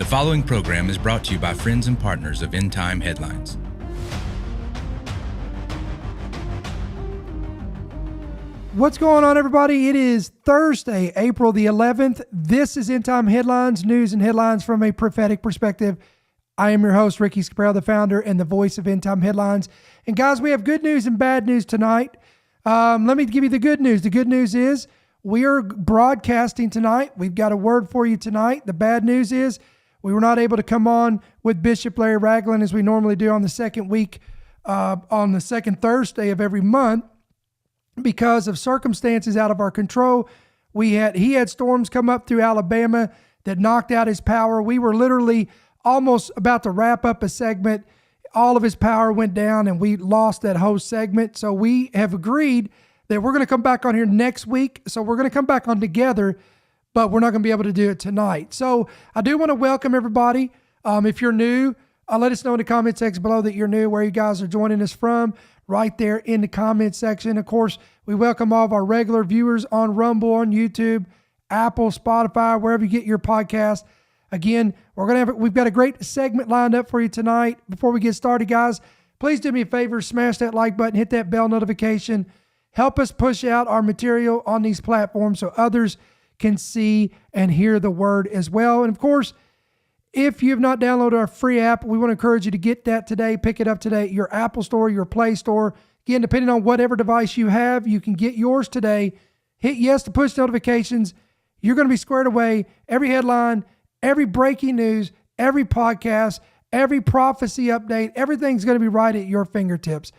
The following program is brought to you by friends and partners of End Time Headlines. What's going on, everybody? It is Thursday, April the 11th. This is End Time Headlines, news and headlines from a prophetic perspective. I am your host, Ricky Scabrell, the founder and the voice of End Time Headlines. And guys, we have good news and bad news tonight. Let me give you the good news. The good news is we are broadcasting tonight. We've got a word for you tonight. The bad news is we were not able to come on with Bishop Larry Ragland as we normally do on the second week, on the second Thursday of every month, because of circumstances out of our control. He had storms come up through Alabama that knocked out his power. We were literally almost about to wrap up a segment. All of his power went down and we lost that whole segment. So we have agreed that we're going to come back on here next week. So we're going to come back on together, but we're not going to be able to do it tonight. So I do want to welcome everybody. If you're new, let us know in the comment section below that you're new, where you guys are joining us from, right there in the comment section. Of course, we welcome all of our regular viewers on Rumble, on YouTube, Apple, Spotify, wherever you get your podcast. Again, we've got a great segment lined up for you tonight. Before we get started, guys, please do me a favor, smash that like button, hit that bell notification. Help us push out our material on these platforms so others can see and hear the word as well. And of course, if you have not downloaded our free app, we want to encourage you to get that today. Pick it up today at your Apple Store, your Play Store. Again, depending on whatever device you have, you can get yours today. Hit yes to push notifications. You're going to be squared away. Every headline, every breaking news, every podcast, every prophecy update, everything's going to be right at your fingertips.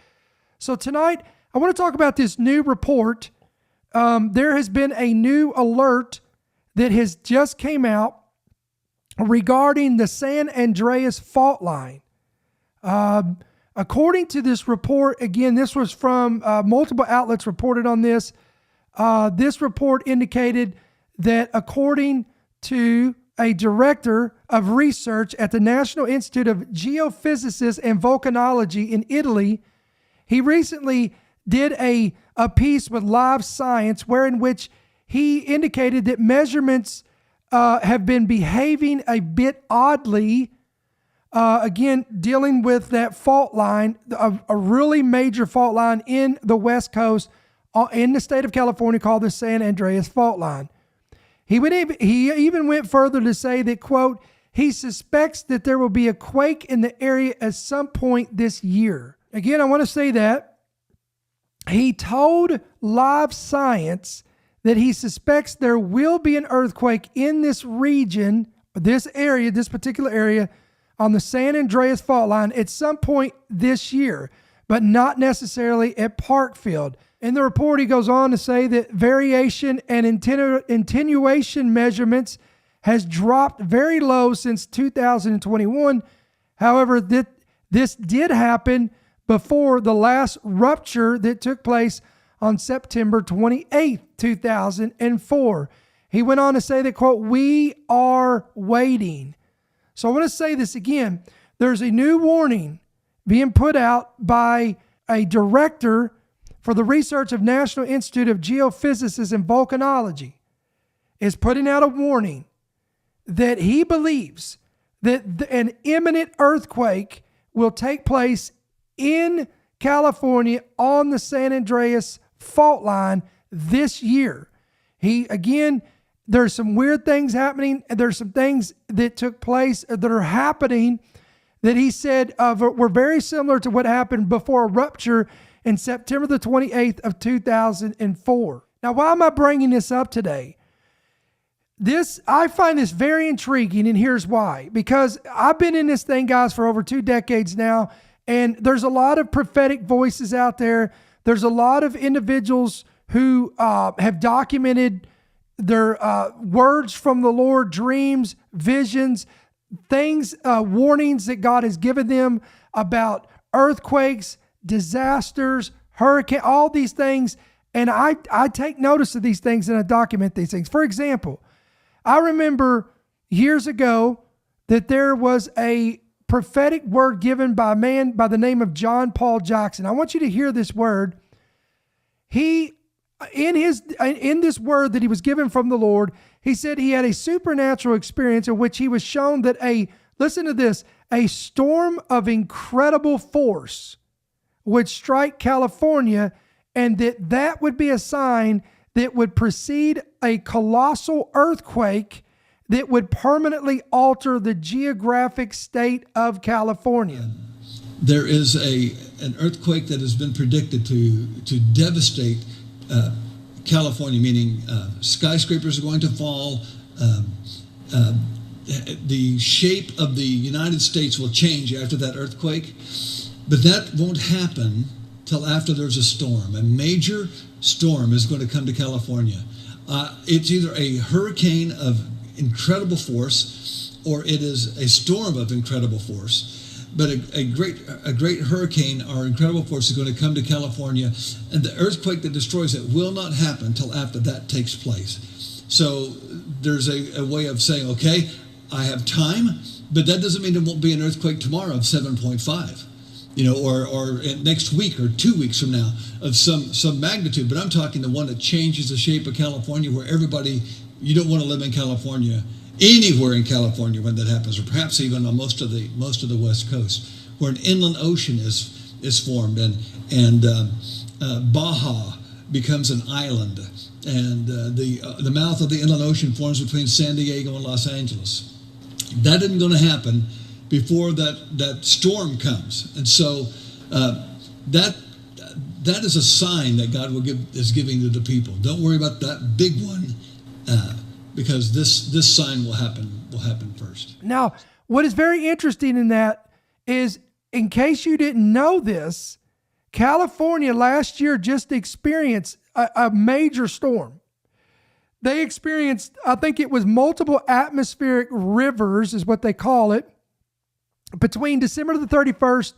So tonight, I want to talk about this new report. There has been a new alert that has just came out regarding the San Andreas fault line. According to this report, again, this was from multiple outlets reported on this. This report indicated that according to a director of research at the National Institute of Geophysics and Volcanology in Italy, he recently did a piece with Live Science wherein which he indicated that measurements have been behaving a bit oddly, again, dealing with that fault line, a really major fault line in the West Coast in the state of California called the San Andreas fault line. He even went further to say that, quote, he suspects that there will be a quake in the area at some point this year. Again, I want to say that he told Live Science that he suspects there will be an earthquake in this region, this area, this particular area on the San Andreas fault line at some point this year, but not necessarily at Parkfield. In the report, he goes on to say that variation and attenuation measurements has dropped very low since 2021. However, this did happen before the last rupture that took place on September 28th, 2004. He went on to say that, quote, we are waiting. So I want to say this again. There's a new warning being put out by a director for the research of National Institute of Geophysics and Volcanology, is putting out a warning that he believes that an imminent earthquake will take place in California on the San Andreas fault line this year. There's some weird things happening. There's some things that took place that are happening that he said were very similar to what happened before a rupture in September the 28th of 2004. Now, why am I bringing this up today? I find this very intriguing, and here's why. Because I've been in this thing, guys, for over 2 decades now, and there's a lot of prophetic voices out there. There's a lot of individuals who have documented their words from the Lord, dreams, visions, things, warnings that God has given them about earthquakes, disasters, hurricane, all these things. And I take notice of these things and I document these things. For example, I remember years ago that there was a prophetic word given by a man by the name of John Paul Jackson. I want you to hear this word. He, in this word that he was given from the Lord, He said he had a supernatural experience in which he was shown that listen to this, a storm of incredible force would strike California, and that would be a sign that would precede a colossal earthquake that would permanently alter the geographic state of California. There is an earthquake that has been predicted to devastate California, meaning skyscrapers are going to fall. The shape of the United States will change after that earthquake, but that won't happen till after there's a storm. A major storm is going to come to California. It's either a hurricane of incredible force or it is a storm of incredible force. But a great hurricane or incredible force is going to come to California, and the earthquake that destroys it will not happen until after that takes place. So there's a way of saying, okay, I have time, but that doesn't mean there won't be an earthquake tomorrow of 7.5, or next week or 2 weeks from now of some magnitude. But I'm talking the one that changes the shape of California, where you don't want to live in California, anywhere in California when that happens, or perhaps even on most of the West Coast, where an inland ocean is formed, and Baja becomes an island, and the mouth of the inland ocean forms between San Diego and Los Angeles. That isn't going to happen before that storm comes, and so that is a sign that God is giving to the people. Don't worry about that big one. Because this sign will happen first. Now, what is very interesting in that is, in case you didn't know this, California last year just experienced a major storm. They experienced, I think it was multiple atmospheric rivers is what they call it, between December the 31st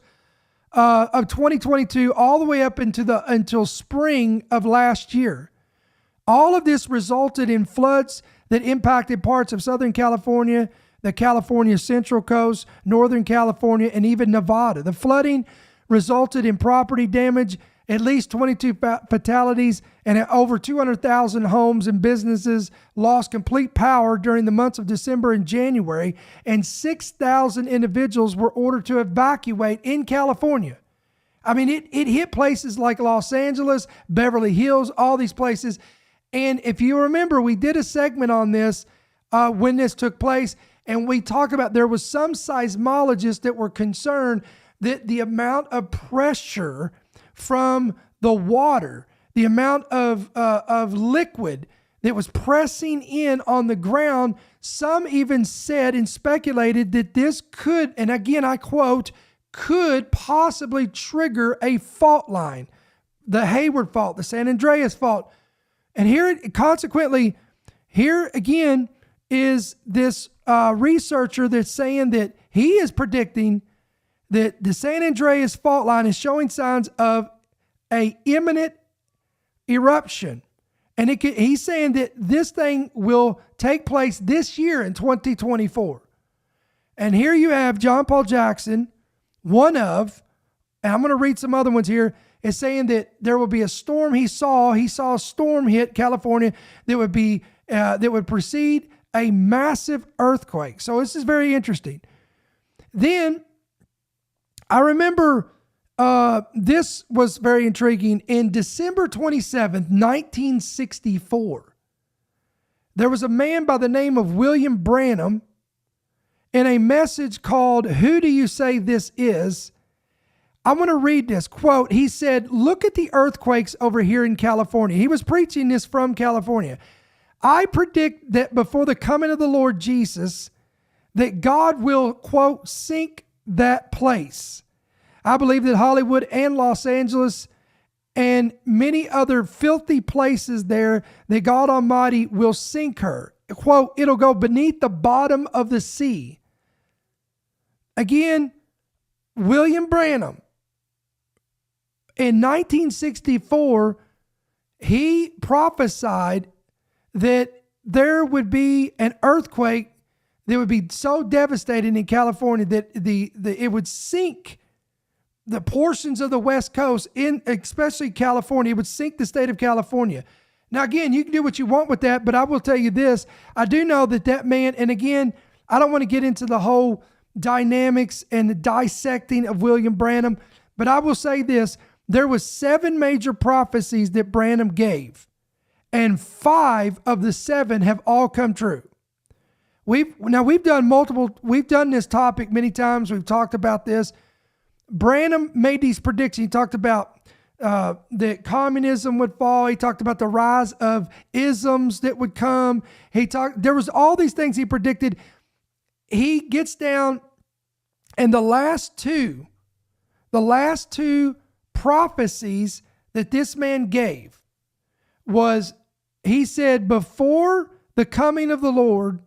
of 2022 all the way up until spring of last year. All of this resulted in floods that impacted parts of Southern California, the California Central Coast, Northern California, and even Nevada. The flooding resulted in property damage, at least 22 fatalities, and over 200,000 homes and businesses lost complete power during the months of December and January, and 6,000 individuals were ordered to evacuate in California. I mean, it hit places like Los Angeles, Beverly Hills, all these places. And if you remember, we did a segment on this when this took place, and we talked about there was some seismologists that were concerned that the amount of pressure from the water, the amount of liquid that was pressing in on the ground, some even said and speculated that this could, and again I quote, could possibly trigger a fault line, the Hayward fault, the San Andreas fault. And consequently, here again is this researcher that's saying that he is predicting that the San Andreas fault line is showing signs of a imminent eruption. And he's saying that this thing will take place this year in 2024. And here you have John Paul Jackson, and I'm going to read some other ones here, is saying that there will be a storm. He saw a storm hit California that would precede a massive earthquake. So this is very interesting. Then I remember this was very intriguing. In December 27th, 1964, there was a man by the name of William Branham in a message called "Who Do You Say This Is?" I'm going to read this quote. He said, "Look at the earthquakes over here in California." He was preaching this from California. "I predict that before the coming of the Lord Jesus, that God will, quote, sink that place. I believe that Hollywood and Los Angeles and many other filthy places there, that God Almighty will sink her. Quote, it'll go beneath the bottom of the sea." Again, William Branham. In 1964, he prophesied that there would be an earthquake that would be so devastating in California that it would sink the portions of the West Coast, especially California. It would sink the state of California. Now, again, you can do what you want with that, but I will tell you this. I do know that man, and again, I don't want to get into the whole dynamics and the dissecting of William Branham, but I will say this. There was 7 major prophecies that Branham gave, and 5 of the 7 have all come true. We've done this topic many times. We've talked about this. Branham made these predictions. He talked about that communism would fall. He talked about the rise of isms that would come. There was all these things he predicted. He gets down, and the last two prophecies that this man gave was, he said, before the coming of the Lord,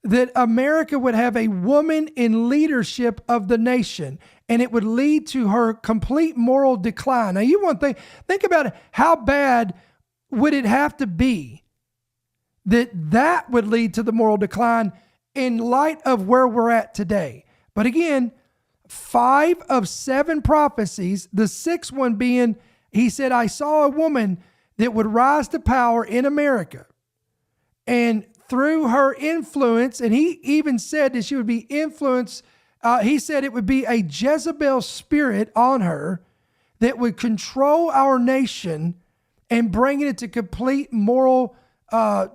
that America would have a woman in leadership of the nation, and it would lead to her complete moral decline. Now, you want to think about it. How bad would it have to be that would lead to the moral decline in light of where we're at today? But again, 5 of 7 prophecies, the 6th one being, he said, I saw a woman that would rise to power in America. And through her influence, and he even said that she would be influenced, he said it would be a Jezebel spirit on her that would control our nation and bring it to complete moral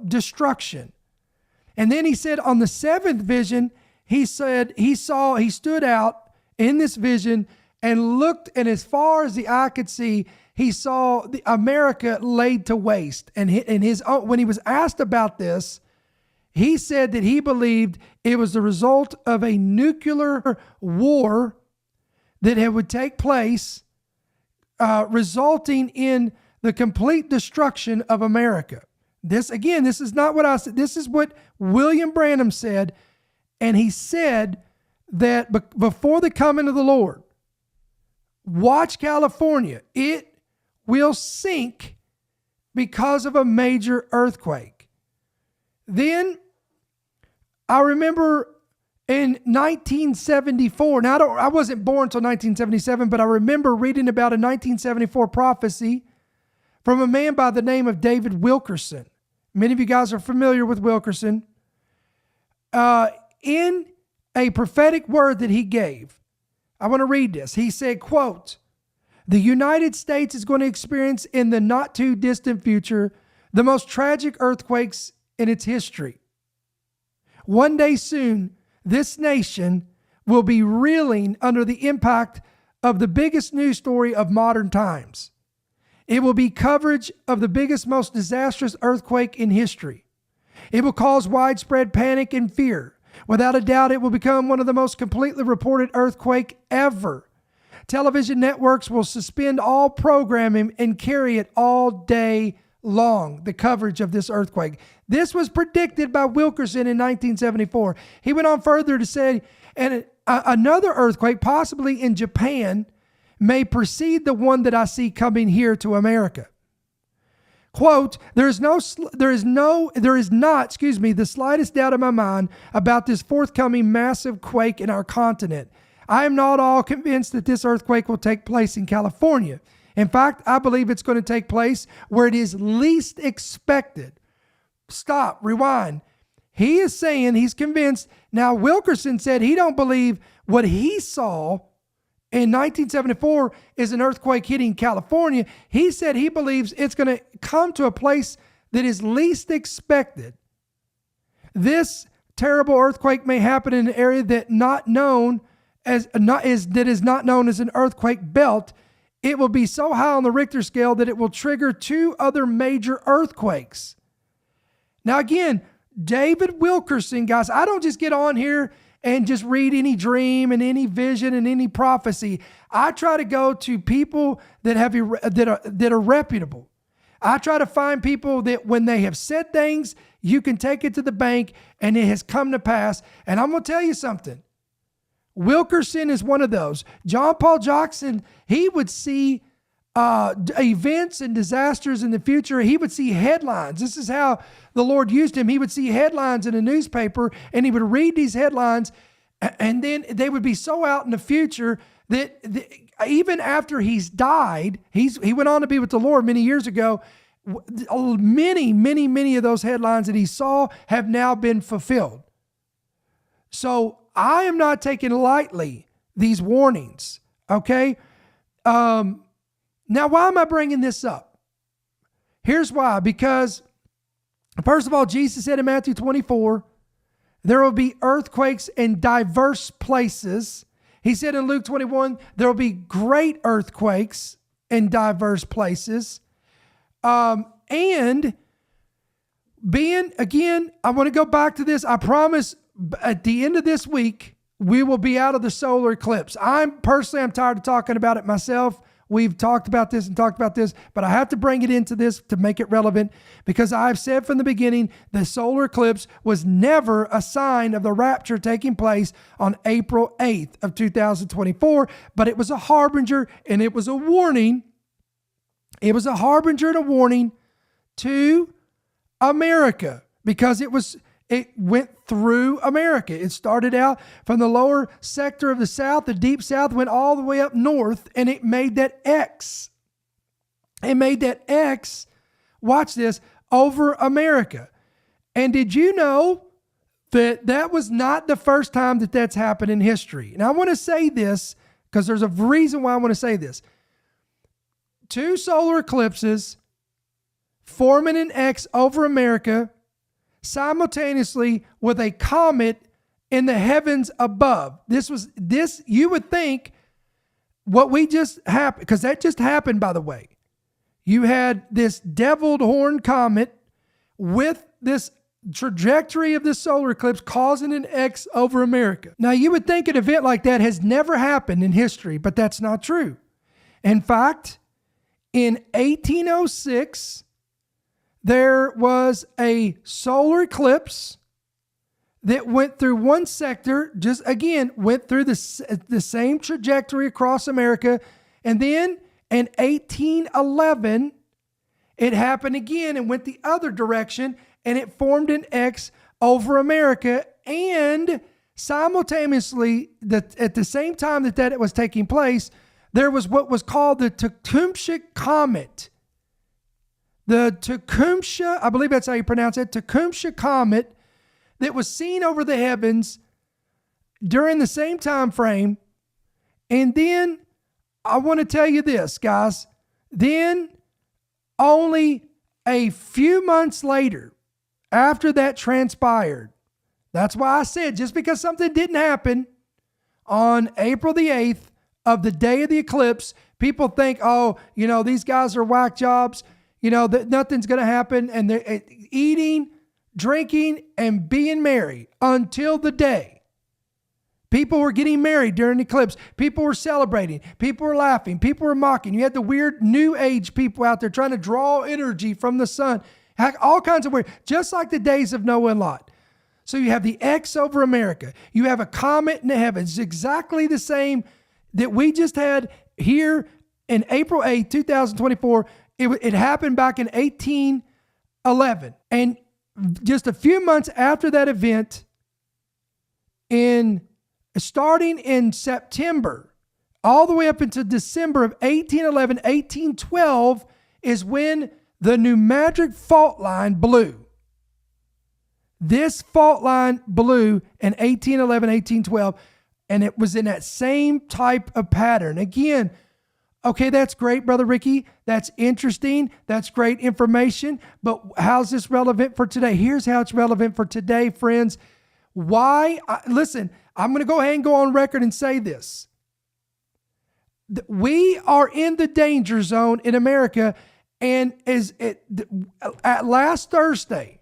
destruction. And then he said on the 7th vision, he said he stood out in this vision and looked, and as far as the eye could see, he saw America laid to waste. And when he was asked about this, he said that he believed it was the result of a nuclear war that would take place, resulting in the complete destruction of America. This is not what I said. This is what William Branham said. And he said that before the coming of the Lord, watch California. It will sink because of a major earthquake. Then I remember in 1974, now I wasn't born until 1977, but I remember reading about a 1974 prophecy from a man by the name of David Wilkerson. Many of you guys are familiar with Wilkerson. In a prophetic word that he gave, I want to read this. He said, quote, the United States is going to experience in the not too distant future the most tragic earthquakes in its history. One day soon, this nation will be reeling under the impact of the biggest news story of modern times. It will be coverage of the biggest, most disastrous earthquake in history. It will cause widespread panic and fear. Without a doubt, it will become one of the most completely reported earthquake ever. Television networks will suspend all programming and carry it all day long, the coverage of this earthquake. This was predicted by Wilkerson in 1974. He went on further to say, and another earthquake, possibly in Japan, may precede the one that I see coming here to America. Quote, there is not the slightest doubt in my mind about this forthcoming massive quake in our continent. I am not all convinced that this earthquake will take place in California. In fact, I believe it's going to take place where it is least expected. Stop, rewind. He is saying he's convinced. Now, Wilkerson said he don't believe what he saw in 1974 is an earthquake hitting California. He said he believes it's going to come to a place that is least expected. This terrible earthquake may happen in an area that is not known as an earthquake belt. It will be so high on the Richter scale that it will trigger 2 other major earthquakes. Now again, David Wilkerson, guys, I don't just get on here and just read any dream and any vision and any prophecy. I try to go to people that are reputable. I try to find people that when they have said things, you can take it to the bank and it has come to pass. And I'm going to tell you something. Wilkerson is one of those. John Paul Jackson, he would see events and disasters in the future. He would see headlines. This is how the Lord used him. He would see headlines in a newspaper and he would read these headlines, and then they would be so out in the future that even after he's died, he went on to be with the Lord many years ago. Many of those headlines that he saw have now been fulfilled. So I am not taking lightly these warnings, okay? Now, why am I bringing this up? Here's why. Because, first of all, Jesus said in Matthew 24, there will be earthquakes in diverse places. He said in Luke 21, there will be great earthquakes in diverse places. And being, again, I want to go back to this. I promise at the end of this week, we will be out of the solar eclipse. I'm tired of talking about it myself. We've talked about this, but I have to bring it into this to make it relevant, because I've said from the beginning, the solar eclipse was never a sign of the rapture taking place on April 8th of 2024, but it was a harbinger and it was a warning. It was a harbinger and a warning to America, because it went through America. It started out from the lower sector of the South. The deep South went all the way up north, and it made that X. It made that X, watch this, over America. And did you know that that was not the first time that that's happened in history? And I want to say this because there's a reason why I want to say this. 2 solar eclipses forming an X over America simultaneously with a comet in the heavens above. You would think what we just happened, because that just happened, by the way. You had this deviled horn comet with this trajectory of this solar eclipse causing an X over America. Now, you would think an event like that has never happened in history, but that's not true. In fact, in 1806, there was a solar eclipse that went through one sector, went through the same trajectory across America. And then in 1811, it happened again and went the other direction, and it formed an X over America. And simultaneously, at the same time that it was taking place, there was what was called the Tecumseh Comet. The Tecumseh, I believe that's how you pronounce it, Tecumseh Comet, that was seen over the heavens during the same time frame. And then I want to tell you this, guys. Then only a few months later, after that transpired, that's why I said, just because something didn't happen on April the 8th of the day of the eclipse, people think, these guys are whack jobs. That nothing's going to happen, and they're eating, drinking, and being merry until the day. People were getting married during the eclipse. People were celebrating. People were laughing. People were mocking. You had the weird new age people out there trying to draw energy from the sun. All kinds of weird, just like the days of Noah and Lot. So you have the X over America. You have a comet in the heavens. It's exactly the same that we just had here in April 8th, 2024. It happened back in 1811. And just a few months after that event, starting in September, all the way up into December of 1811, 1812, is when the New Madrid fault line blew. This fault line blew in 1811, 1812, and it was in that same type of pattern. Again, okay, that's great, Brother Ricky. That's interesting. That's great information. But how's this relevant for today? Here's how it's relevant for today, friends. Listen, I'm going to go ahead and go on record and say this. We are in the danger zone in America, and at last Thursday,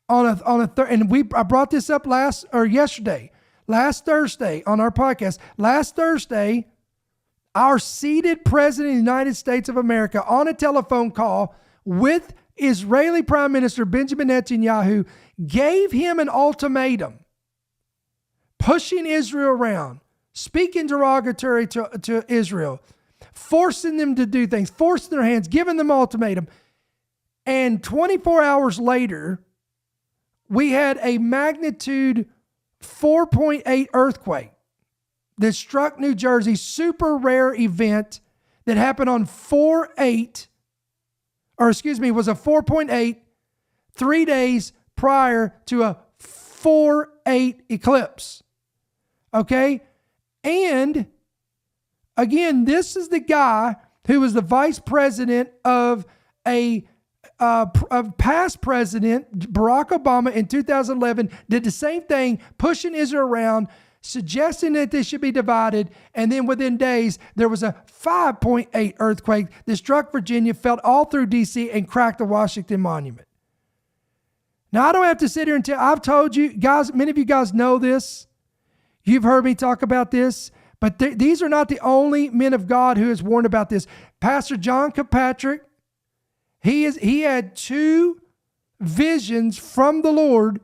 I brought this up yesterday. Last Thursday on our podcast. Last Thursday, our seated President of the United States of America on a telephone call with Israeli Prime Minister Benjamin Netanyahu gave him an ultimatum, pushing Israel around, speaking derogatory to Israel, forcing them to do things, forcing their hands, giving them ultimatum. And 24 hours later, we had a magnitude 4.8 earthquake that struck New Jersey, super rare event that happened on 4/8 was a 4.8 3 days prior to a 4.8 eclipse. Okay? And again, this is the guy who was the vice president of past president Barack Obama in 2011, did the same thing, pushing Israel around, suggesting that they should be divided. And then within days, there was a 5.8 earthquake that struck Virginia, felt all through D.C., and cracked the Washington Monument. Now, I don't have to sit here and tell, I've told you guys, many of you guys know this. You've heard me talk about this, but these are not the only men of God who has warned about this. Pastor John Kirkpatrick, he had 2 visions from the Lord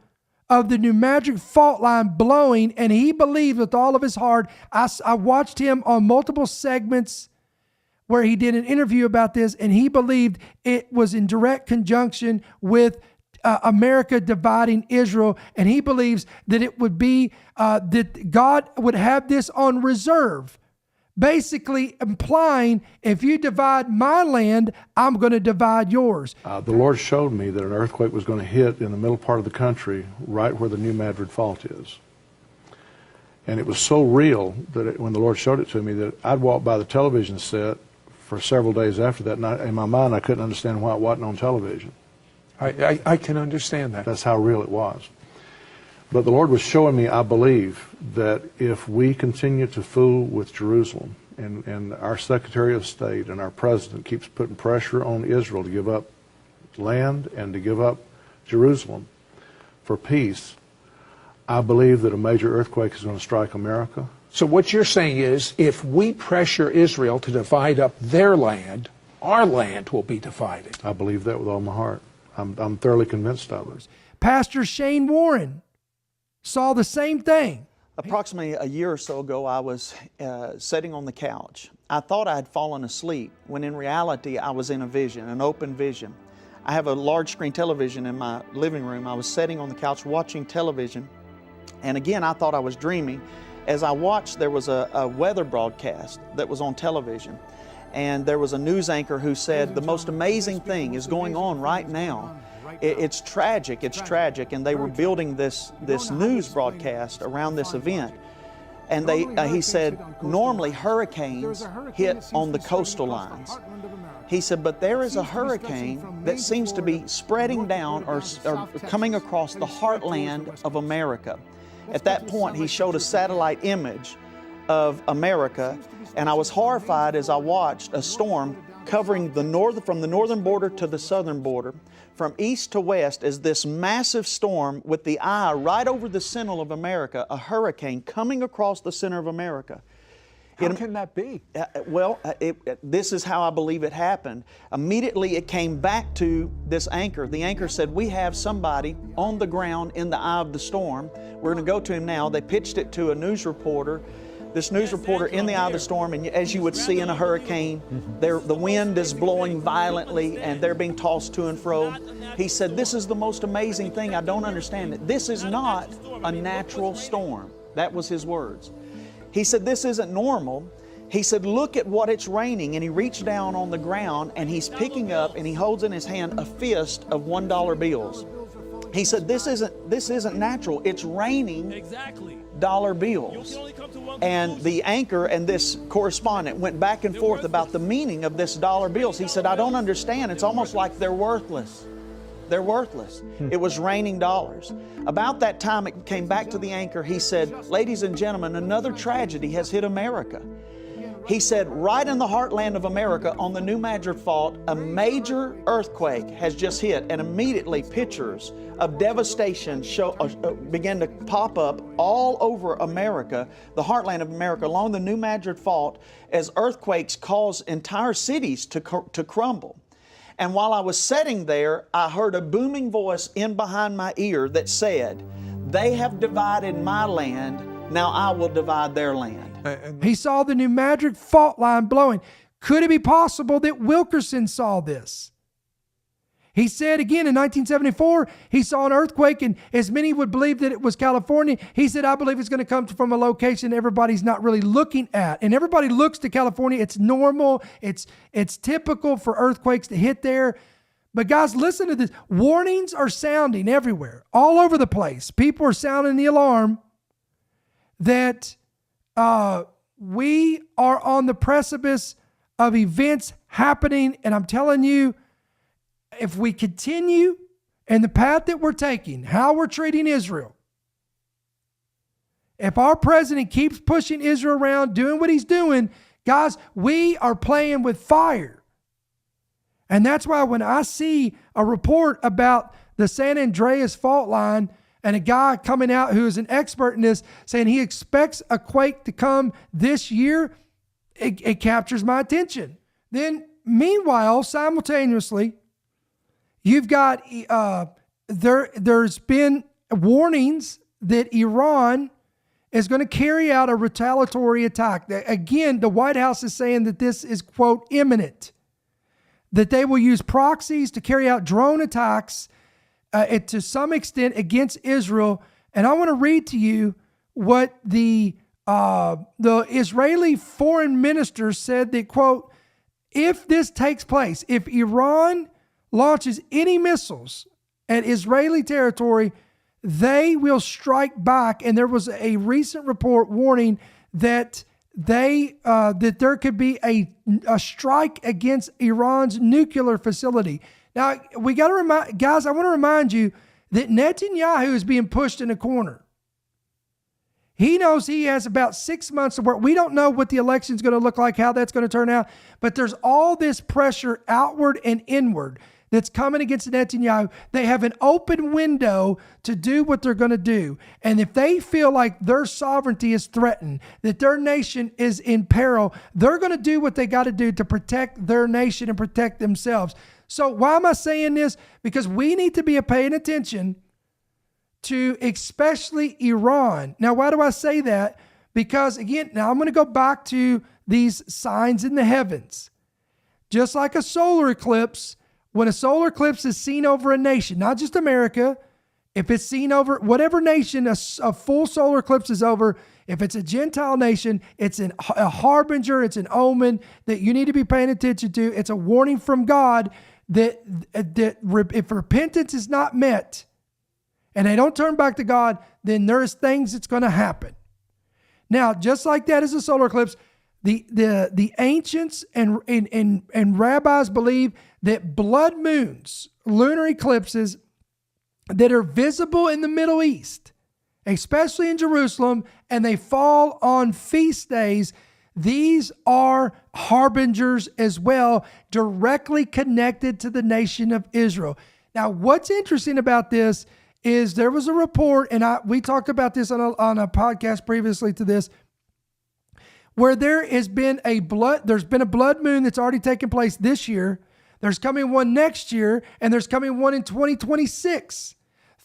of the New Madrid fault line blowing, and he believed with all of his heart. I watched him on multiple segments where he did an interview about this, and he believed it was in direct conjunction with America dividing Israel, and he believes that it would be that God would have this on reserve, basically implying, if you divide my land, I'm going to divide yours. The Lord showed me that an earthquake was going to hit in the middle part of the country, right where the New Madrid fault is. And it was so real that when the Lord showed it to me, that I'd walk by the television set for several days after that, and in my mind I couldn't understand why it wasn't on television. I can understand that. That's how real it was. But the Lord was showing me, I believe, that if we continue to fool with Jerusalem, and our Secretary of State and our President keeps putting pressure on Israel to give up land and to give up Jerusalem for peace, I believe that a major earthquake is going to strike America. So what you're saying is, if we pressure Israel to divide up their land, our land will be divided. I believe that with all my heart. I'm thoroughly convinced of it. Pastor Shane Warren saw the same thing. Approximately a year or so ago, I was sitting on the couch. I thought I had fallen asleep, when in reality I was in a vision, an open vision. I have a large screen television in my living room. I was sitting on the couch watching television, and again I thought I was dreaming. As I watched, there was a weather broadcast that was on television, and there was a news anchor who said, the most amazing thing is going on right now. It's tragic, and they were building this news broadcast around this event. And he said, normally hurricanes hit on the coastal lines. He said, but there is a hurricane that seems to be spreading down or coming across the heartland of America. At that point, he showed a satellite image of America, and I was horrified as I watched a storm covering from the northern border to the southern border, from east to west, as this massive storm with the eye right over the center of America, a hurricane coming across the center of America. How can that be? This is how I believe it happened. Immediately it came back to this anchor. The anchor said, we have somebody on the ground in the eye of the storm. We're going to go to him now. They pitched it to a news reporter. This news reporter in the eye of the storm, and as you would see in a hurricane, the wind is blowing violently and they're being tossed to and fro. He said, this is the most amazing thing. I don't understand it. This is not a natural storm. That was his words. He said, this isn't normal. He said, look at what it's raining. And he reached down on the ground and he's picking up, and he holds in his hand a fist of $1 bills. He said, this isn't natural. It's raining dollar bills. And the anchor and this correspondent went back and forth about the meaning of this dollar bills. He said, I don't understand. It's almost like they're worthless. They're worthless. It was raining dollars. About that time, it came back to the anchor. He said, ladies and gentlemen, another tragedy has hit America. He said, right in the heartland of America, on the New Madrid fault, a major earthquake has just hit, and immediately pictures of devastation began to pop up all over America, the heartland of America, along the New Madrid fault, as earthquakes cause entire cities to crumble. And while I was sitting there, I heard a booming voice in behind my ear that said, they have divided my land, now I will divide their land. He saw the New Madrid fault line blowing. Could it be possible that Wilkerson saw this? He said again in 1974, he saw an earthquake, and as many would believe that it was California, he said, I believe it's going to come from a location everybody's not really looking at. And everybody looks to California. It's normal. It's typical for earthquakes to hit there. But guys, listen to this. Warnings are sounding everywhere, all over the place. People are sounding the alarm that we are on the precipice of events happening. And I'm telling you, if we continue in the path that we're taking, how we're treating Israel, if our president keeps pushing Israel around, doing what he's doing, guys, we are playing with fire. And that's why when I see a report about the San Andreas fault line and a guy coming out who is an expert in this saying he expects a quake to come this year, it captures my attention. Then, meanwhile, simultaneously, you've got, there's been warnings that Iran is going to carry out a retaliatory attack. Again, the White House is saying that this is, quote, imminent, that they will use proxies to carry out drone attacks to some extent against Israel. And I want to read to you what the Israeli foreign minister said that, quote, if this takes place, if Iran launches any missiles at Israeli territory, they will strike back. And there was a recent report warning that that there could be a strike against Iran's nuclear facility. Now, we got to remind, guys, I want to remind you that Netanyahu is being pushed in a corner. He knows he has about 6 months of work. We don't know what the election is going to look like, how that's going to turn out, but there's all this pressure outward and inward that's coming against Netanyahu. They have an open window to do what they're going to do. And if they feel like their sovereignty is threatened, that their nation is in peril, they're going to do what they got to do to protect their nation and protect themselves. So why am I saying this? Because we need to be paying attention to especially Iran. Now, why do I say that? Because again, now I'm going to go back to these signs in the heavens. Just like a solar eclipse, when a solar eclipse is seen over a nation, not just America, if it's seen over whatever nation a full solar eclipse is over, if it's a Gentile nation, it's a harbinger, it's an omen that you need to be paying attention to. It's a warning from God that if repentance is not met and they don't turn back to God, then there's things that's going to happen. Now, just like that is a solar eclipse, the ancients and rabbis believe that blood moons, lunar eclipses that are visible in the Middle East, especially in Jerusalem, and they fall on feast days, these are harbingers as well, directly connected to the nation of Israel. Now, what's interesting about this is there was a report, and we talked about this on a podcast previously to this, where there's been a blood moon that's already taken place this year. There's coming one next year, and there's coming one in 2026.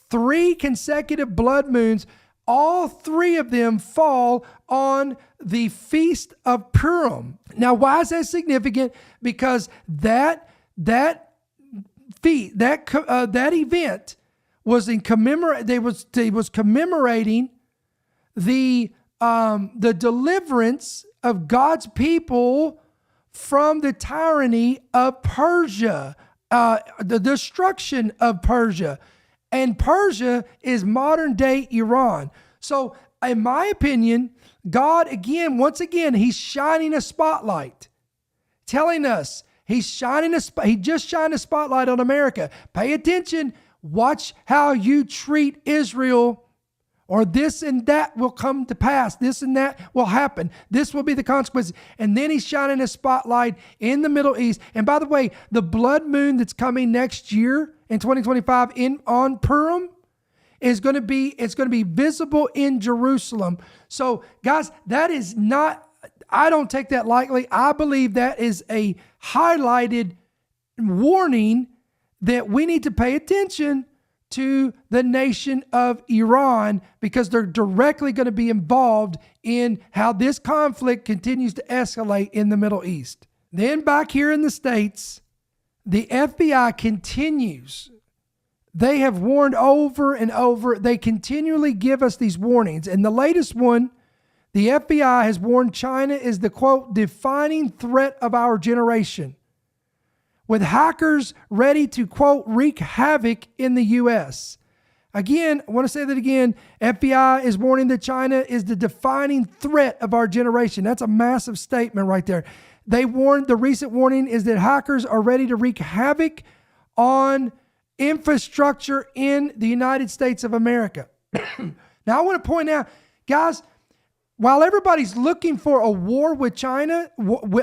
3 consecutive blood moons. All 3 of them fall on the Feast of Purim. Now, why is that significant? Because that event was commemorating the deliverance of God's people from the tyranny of Persia, the destruction of Persia. And Persia is modern day Iran. So in my opinion, God, once again, he's shining a spotlight, telling us he just shined a spotlight on America. Pay attention. Watch how you treat Israel, or this and that will come to pass. This and that will happen. This will be the consequences. And then he's shining a spotlight in the Middle East. And by the way, the blood moon that's coming next year in 2025 on Purim is going to be visible in Jerusalem. So guys, that is not, I don't take that lightly. I believe that is a highlighted warning that we need to pay attention to the nation of Iran, because they're directly going to be involved in how this conflict continues to escalate in the Middle East. Then back here in the States, the FBI continues. They have warned over and over. They continually give us these warnings. And the latest one, the FBI has warned China is the, quote, defining threat of our generation. with hackers ready to, quote, wreak havoc in the U.S. Again, I want to say that again. FBI is warning that China is the defining threat of our generation. That's a massive statement right there. They warned, the recent warning is that hackers are ready to wreak havoc on infrastructure in the United States of America. Now, I want to point out, guys, while everybody's looking for a war with China,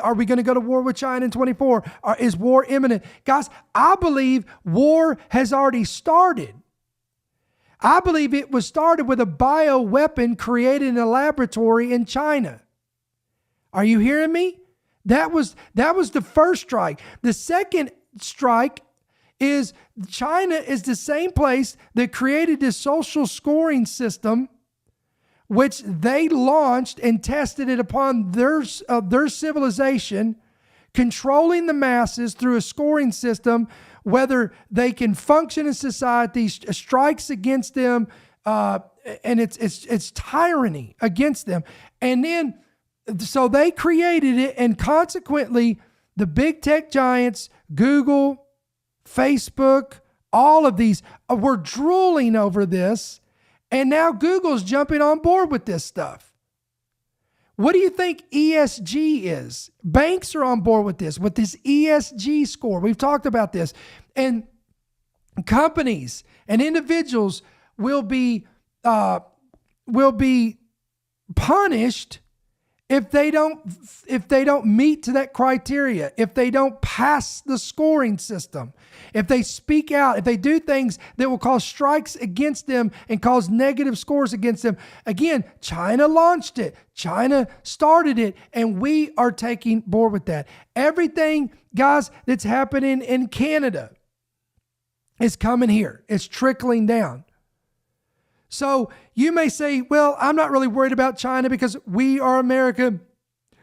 are we going to go to war with China in 24? Is war imminent? Guys, I believe war has already started. I believe it was started with a bioweapon created in a laboratory in China. Are you hearing me? That was the first strike. The second strike is China is the same place that created this social scoring system, which they launched and tested it upon their civilization, controlling the masses through a scoring system, whether they can function in society, strikes against them, and it's tyranny against them. And then, so they created it, and consequently, the big tech giants, Google, Facebook, all of these were drooling over this, and now Google's jumping on board with this stuff. What do you think ESG is? Banks are on board with this ESG score. We've talked about this. And companies and individuals will be punished if they don't meet to that criteria, if they don't pass the scoring system, if they speak out, if they do things that will cause strikes against them and cause negative scores against them. Again, China launched it. China started it, and we are taking board with that. Everything, guys, that's happening in Canada is coming here. It's trickling down. So you may say, well, I'm not really worried about China because we are America.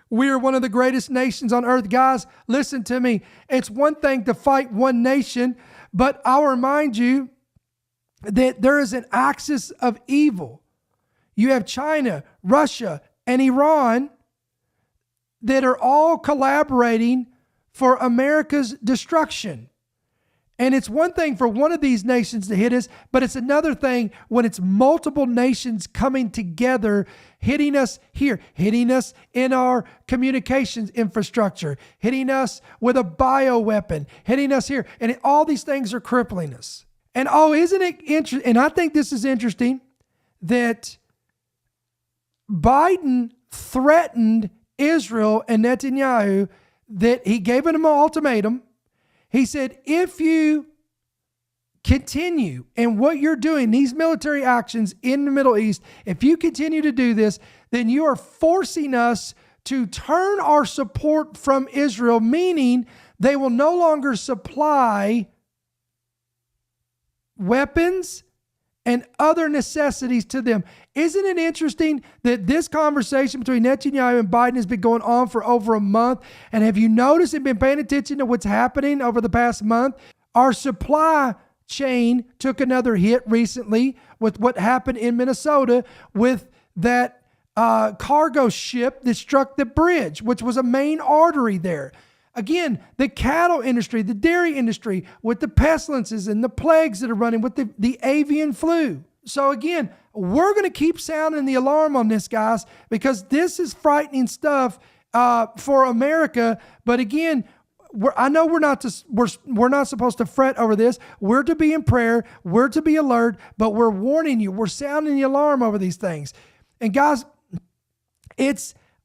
We are one of the greatest nations on earth. Guys, listen to me. It's one thing to fight one nation, but I'll remind you that there is an axis of evil. You have China, Russia, and Iran that are all collaborating for America's destruction. And it's one thing for one of these nations to hit us, but it's another thing when it's multiple nations coming together, hitting us here, hitting us in our communications infrastructure, hitting us with a bioweapon, hitting us here. And all these things are crippling us. And isn't it interesting? And I think this is interesting that Biden threatened Israel and Netanyahu that he gave them an ultimatum. He said, if you continue in what you're doing, these military actions in the Middle East, if you continue to do this, then you are forcing us to turn our support from Israel, meaning they will no longer supply weapons and other necessities to them. Isn't it interesting that this conversation between Netanyahu and Biden has been going on for over a month? And have you noticed and been paying attention to what's happening over the past month? Our supply chain took another hit recently with what happened in Minnesota with that cargo ship that struck the bridge, which was a main artery there. Again, the cattle industry, the dairy industry, with the pestilences and the plagues that are running with the avian flu. So again, we're going to keep sounding the alarm on this, guys, because this is frightening stuff for America. But again, I know we're not supposed to fret over this. We're to be in prayer. We're to be alert. But we're warning you. We're sounding the alarm over these things. And guys,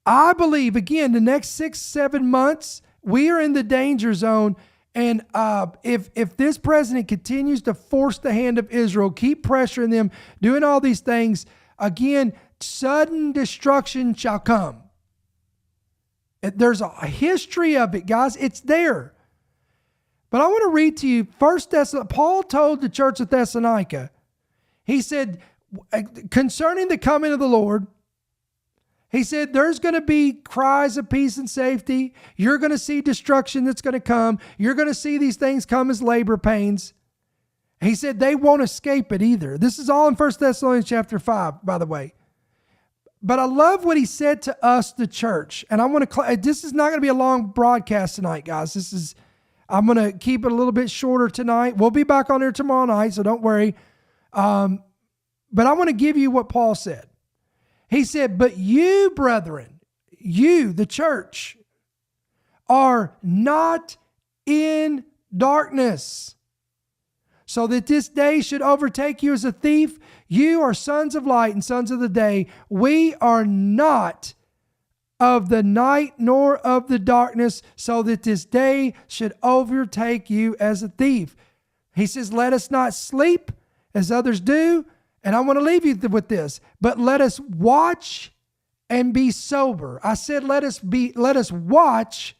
I believe, again, the next 6-7 months, we are in the danger zone, and if this president continues to force the hand of Israel, keep pressuring them, doing all these things, again, sudden destruction shall come. There's a history of it, guys. It's there. But I want to read to you Paul told the church of Thessalonica, he said, concerning the coming of the Lord, he said, there's going to be cries of peace and safety. You're going to see destruction that's going to come. You're going to see these things come as labor pains. He said they won't escape it either. This is all in 1 Thessalonians chapter 5, by the way. But I love what he said to us, the church. And I want to, this is not going to be a long broadcast tonight, guys. I'm going to keep it a little bit shorter tonight. We'll be back on here tomorrow night, so don't worry. But I want to give you what Paul said. He said, but you, brethren, you, the church, are not in darkness, so that this day should overtake you as a thief. You are sons of light and sons of the day. We are not of the night nor of the darkness, so that this day should overtake you as a thief. He says, let us not sleep as others do. And I want to leave you with this, but let us watch and be sober. I said, let us watch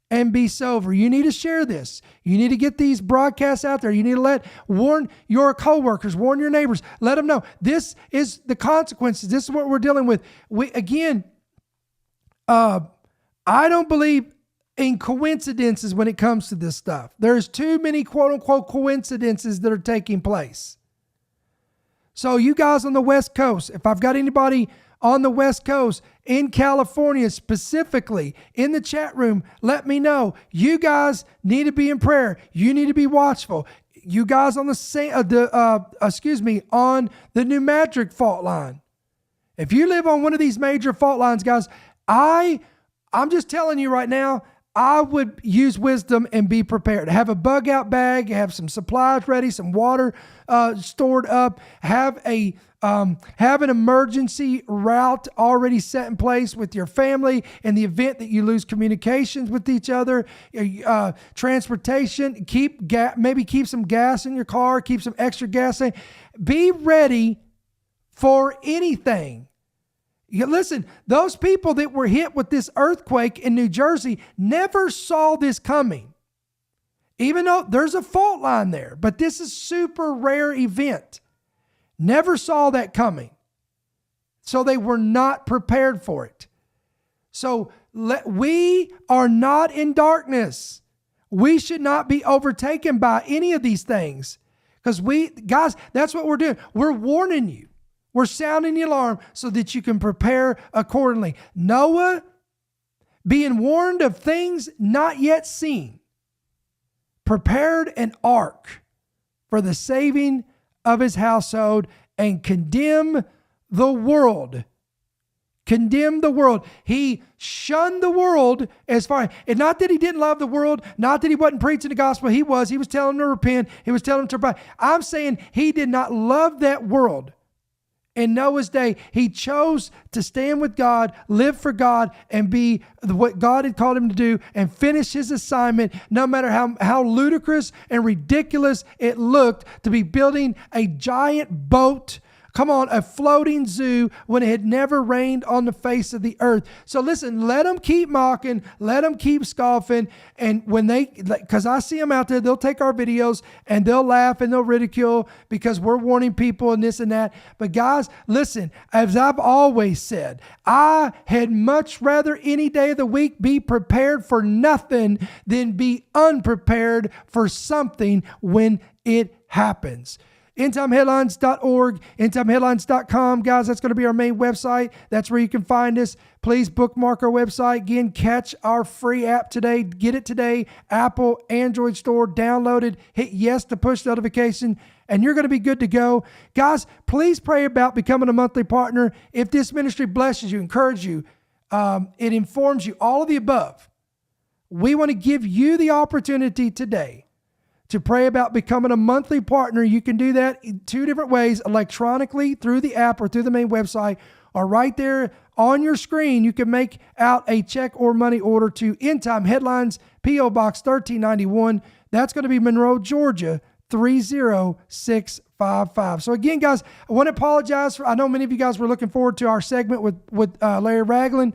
and be sober. You need to share this. You need to get these broadcasts out there. You need to warn your coworkers, warn your neighbors, let them know this is the consequences. This is what we're dealing with. I don't believe in coincidences when it comes to this stuff. There's too many quote unquote coincidences that are taking place. So you guys on the West Coast, if I've got anybody on the West Coast, in California specifically, in the chat room, let me know. You guys need to be in prayer. You need to be watchful. You guys on on the New Madrid fault line. If you live on one of these major fault lines, guys, I'm just telling you right now, I would use wisdom and be prepared. Have a bug out bag, have some supplies ready, some water stored up, have an emergency route already set in place with your family in the event that you lose communications with each other, transportation, maybe keep some gas in your car, keep some extra gas in. Be ready for anything. Listen, those people that were hit with this earthquake in New Jersey never saw this coming. Even though there's a fault line there, but this is super rare event. Never saw that coming. So they were not prepared for it. So we are not in darkness. We should not be overtaken by any of these things. Because guys, that's what we're doing. We're warning you. We're sounding the alarm so that you can prepare accordingly. Noah, being warned of things not yet seen, prepared an ark for the saving of his household and condemn the world. Condemn the world. He shunned the world as far, and not that he didn't love the world, not that he wasn't preaching the gospel. He was telling them to repent. He was telling them to repent. I'm saying he did not love that world. In Noah's day, he chose to stand with God, live for God, and be what God had called him to do and finish his assignment, no matter how ludicrous and ridiculous it looked to be building a giant boat. Come on, a floating zoo when it had never rained on the face of the earth. So listen, let them keep mocking, let them keep scoffing. And because I see them out there, they'll take our videos and they'll laugh and they'll ridicule because we're warning people and this and that. But guys, listen, as I've always said, I had much rather any day of the week be prepared for nothing than be unprepared for something when it happens. EndTimeHeadlines.org, EndTimeHeadlines.com. Guys, that's going to be our main website. That's where you can find us. Please bookmark our website. Again, catch our free app today. Get it today. Apple, Android store, download it. Hit yes to push notification, and you're going to be good to go. Guys, please pray about becoming a monthly partner. If this ministry blesses you, encourages you, it informs you, all of the above, we want to give you the opportunity today to pray about becoming a monthly partner. You can do that in two different ways, electronically through the app or through the main website, or right there on your screen. You can make out a check or money order to End Time Headlines, P.O. Box 1391. That's going to be Monroe, Georgia, 30655. So again, guys, I want to apologize I know many of you guys were looking forward to our segment with Larry Ragland.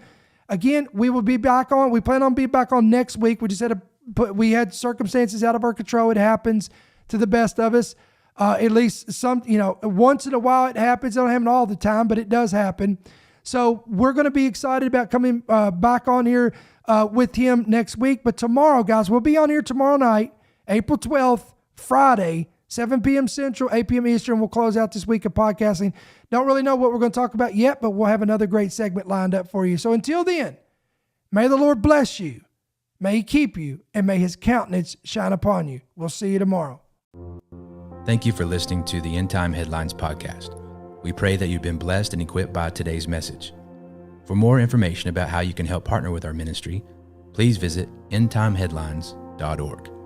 Again, we will be back on. We plan on being back on next week. We just we had circumstances out of our control. It happens to the best of us. At least once in a while it happens. It don't happen all the time, but it does happen. So we're going to be excited about coming back on here with him next week. But tomorrow, guys, we'll be on here tomorrow night, April 12th, Friday, 7 p.m. Central, 8 p.m. Eastern. We'll close out this week of podcasting. Don't really know what we're going to talk about yet, but we'll have another great segment lined up for you. So until then, may the Lord bless you. May he keep you, and may his countenance shine upon you. We'll see you tomorrow. Thank you for listening to the End Time Headlines podcast. We pray that you've been blessed and equipped by today's message. For more information about how you can help partner with our ministry, please visit endtimeheadlines.org.